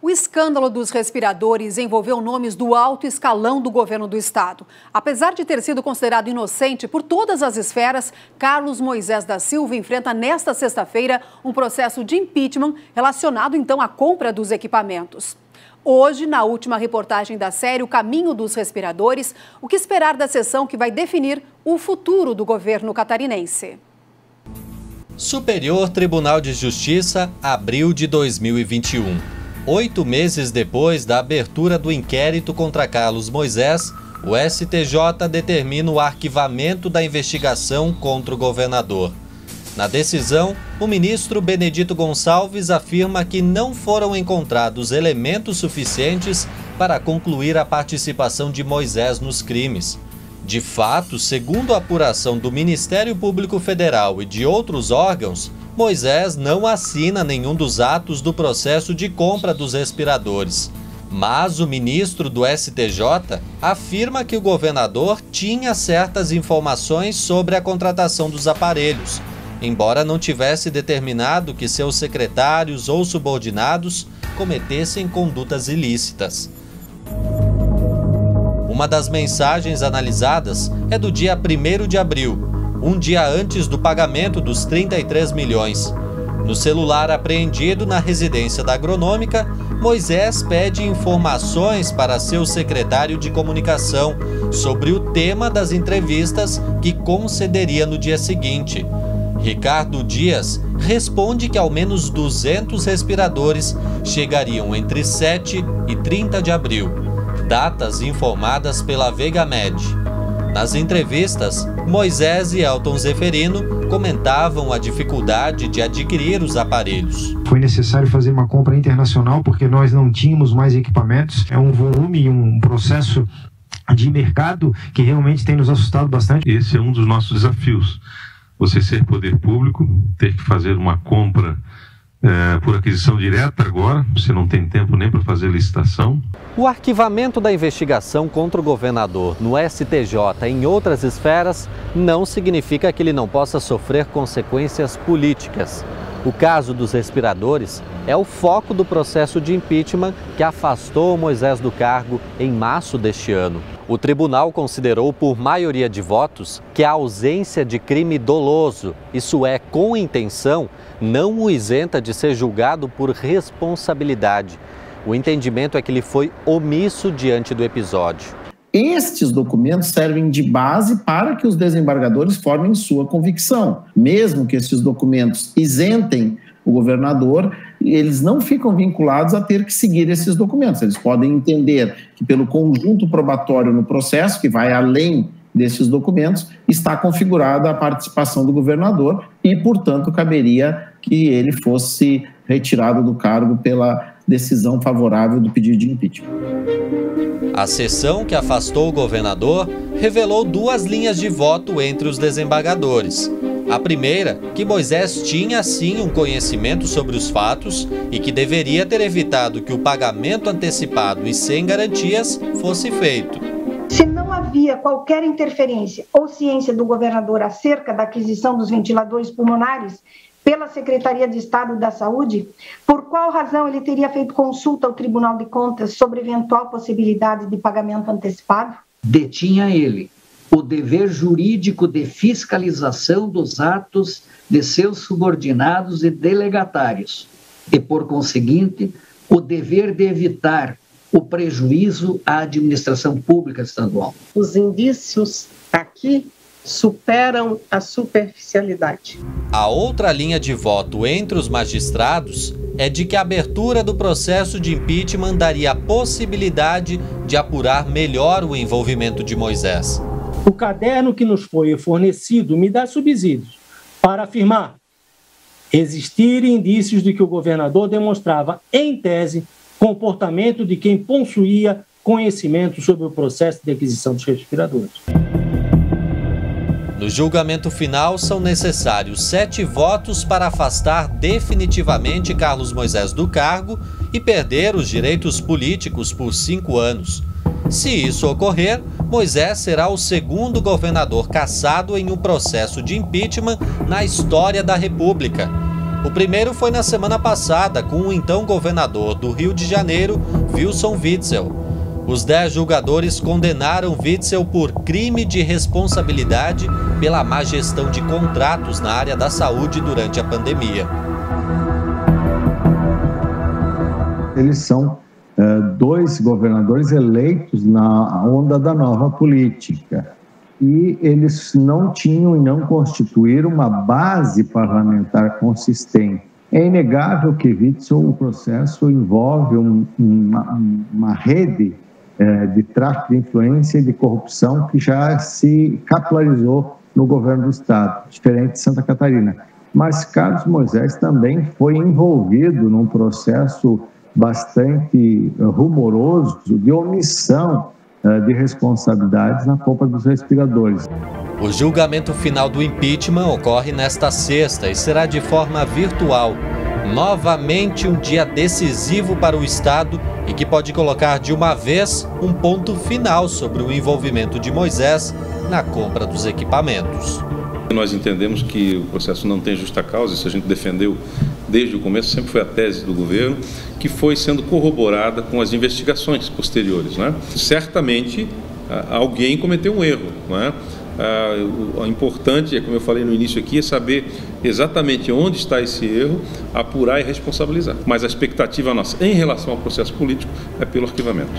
O escândalo dos respiradores envolveu nomes do alto escalão do governo do estado. Apesar de ter sido considerado inocente por todas as esferas, Carlos Moisés da Silva enfrenta nesta sexta-feira um processo de impeachment relacionado então à compra dos equipamentos. Hoje, na última reportagem da série O Caminho dos Respiradores, o que esperar da sessão que vai definir o futuro do governo catarinense. Superior Tribunal de Justiça, abril de 2021. 8 meses depois da abertura do inquérito contra Carlos Moisés, o STJ determina o arquivamento da investigação contra o governador. Na decisão, o ministro Benedito Gonçalves afirma que não foram encontrados elementos suficientes para concluir a participação de Moisés nos crimes. De fato, segundo a apuração do Ministério Público Federal e de outros órgãos, Moisés não assina nenhum dos atos do processo de compra dos respiradores. Mas o ministro do STJ afirma que o governador tinha certas informações sobre a contratação dos aparelhos, embora não tivesse determinado que seus secretários ou subordinados cometessem condutas ilícitas. Uma das mensagens analisadas é do dia 1º de abril, um dia antes do pagamento dos 33 milhões. No celular apreendido na residência da agronômica, Moisés pede informações para seu secretário de comunicação sobre o tema das entrevistas que concederia no dia seguinte. Ricardo Dias responde que ao menos 200 respiradores chegariam entre 7 e 30 de abril, datas informadas pela Vegamed. Nas entrevistas, Moisés e Elton Zeferino comentavam a dificuldade de adquirir os aparelhos. Foi necessário fazer uma compra internacional porque nós não tínhamos mais equipamentos. É um volume e um processo de mercado que realmente tem nos assustado bastante. Esse é um dos nossos desafios. Você ser poder público, ter que fazer uma compra por aquisição direta agora, você não tem tempo nem para fazer licitação. O arquivamento da investigação contra o governador no STJ e em outras esferas não significa que ele não possa sofrer consequências políticas. O caso dos respiradores é o foco do processo de impeachment que afastou Moisés do cargo em março deste ano. O tribunal considerou por maioria de votos que a ausência de crime doloso, isso é, com intenção, não o isenta de ser julgado por responsabilidade. O entendimento é que ele foi omisso diante do episódio. Estes documentos servem de base para que os desembargadores formem sua convicção. Mesmo que esses documentos isentem o governador, eles não ficam vinculados a ter que seguir esses documentos. Eles podem entender que pelo conjunto probatório no processo, que vai além desses documentos, está configurada a participação do governador e, portanto, caberia que ele fosse retirado do cargo pela decisão favorável do pedido de impeachment. A sessão que afastou o governador revelou 2 linhas de voto entre os desembargadores. A primeira, que Moisés tinha sim um conhecimento sobre os fatos e que deveria ter evitado que o pagamento antecipado e sem garantias fosse feito. Se não havia qualquer interferência ou ciência do governador acerca da aquisição dos ventiladores pulmonares pela Secretaria de Estado da Saúde, por qual razão ele teria feito consulta ao Tribunal de Contas sobre eventual possibilidade de pagamento antecipado? Detinha ele o dever jurídico de fiscalização dos atos de seus subordinados e delegatários e, por conseguinte, o dever de evitar o prejuízo à administração pública estadual. Os indícios aqui superam a superficialidade. A outra linha de voto entre os magistrados é de que a abertura do processo de impeachment daria a possibilidade de apurar melhor o envolvimento de Moisés. O caderno que nos foi fornecido me dá subsídios para afirmar existirem indícios de que o governador demonstrava, em tese, comportamento de quem possuía conhecimento sobre o processo de aquisição dos respiradores. No julgamento final, são necessários 7 votos para afastar definitivamente Carlos Moisés do cargo e perder os direitos políticos por 5 anos. Se isso ocorrer, Moisés será o segundo governador cassado em um processo de impeachment na história da República. O primeiro foi na semana passada com o então governador do Rio de Janeiro, Wilson Witzel. Os 10 julgadores condenaram Witzel por crime de responsabilidade pela má gestão de contratos na área da saúde durante a pandemia. Eles são 2 governadores eleitos na onda da nova política. E eles não tinham e não constituíram uma base parlamentar consistente. É inegável que, Witzel, o processo envolve uma rede de tráfico de influência e de corrupção que já se capilarizou no governo do Estado, diferente de Santa Catarina. Mas Carlos Moisés também foi envolvido num processo bastante rumoroso de omissão de responsabilidades na compra dos respiradores. O julgamento final do impeachment ocorre nesta sexta e será de forma virtual. Novamente um dia decisivo para o Estado e que pode colocar de uma vez um ponto final sobre o envolvimento de Moisés na compra dos equipamentos. Nós entendemos que o processo não tem justa causa, isso a gente defendeu desde o começo, sempre foi a tese do governo, que foi sendo corroborada com as investigações posteriores, né? Certamente alguém cometeu um erro, né? O importante, como eu falei no início aqui, é saber exatamente onde está esse erro, apurar e responsabilizar. Mas a expectativa nossa em relação ao processo político é pelo arquivamento.